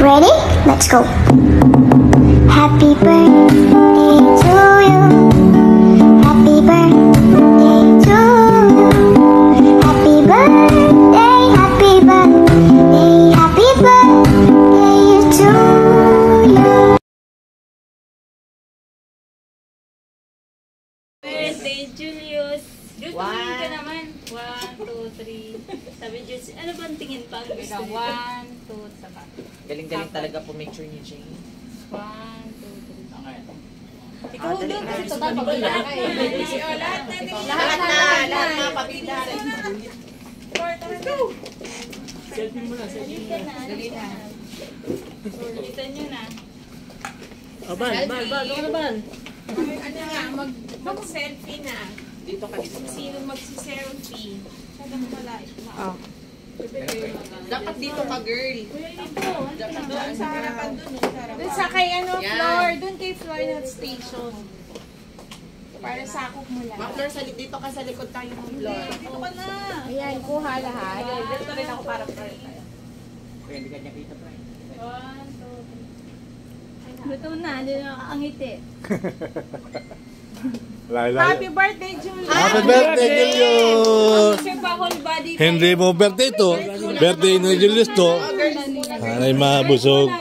Ready? Let's go. Happy birthday to you. Happy birthday to you. Happy birthday, happy birthday, happy birthday to you. Birthday, Julius. Julius, tumingin ka naman. 1, 2, 3. Sabi Julius, ano bang tingin pa ang gusto niyo? 1, 2, saka. Galing-galing talaga po make sure ni Jane. 1, 2, 3. Ikaw doon kasi total pabila ka eh. Lahat na pabila. Let's go! Selfie mo na, selfie mo na. Dali na. Ulitan nyo na. Bal, ano ba? Ano nga, mag-selfie na. Dito ka dito. Sino mag-selfie? Sada mo pala. Oh. Dapat dito ka, girl. Dapat doon sa harapan doon. Doon sa kay floor. Doon kay floor na station. Para sakop mo lang. Ma-floor, dito ka sa likod tayo ng floor. Dito ka na. Ayan, kuha lahat. Dito rin ako para floor tayo. Kaya hindi ka niya kita, Brian. 1, 2, 3. Luto na, hindi na nakakangiti. Happy birthday, Julie! Happy birthday, Julius! whole body. Hindi mo birthday to. Birthday ni Julius to. Sana'y mabusog.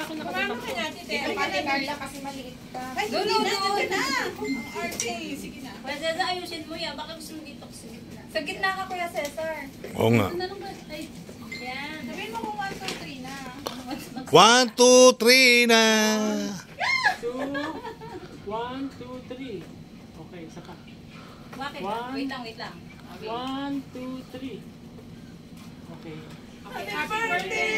Kumama ka natin, Tere. Pati Carla kasi maliit pa. Ay, doon na! Ang arte. Sige na. Cesar, ayusin mo yan. Baka gusto mo dito sa gitna. Sa gitna ka, Kuya Cesar. Oo nga. Yan. Sabihin mo kung 1, 2, 3 na. 1, 2, 3 na. 1, 2, 3. Okay, saka. Bakit? Wait lang. 1, 2, 3. Okay. Happy birthday!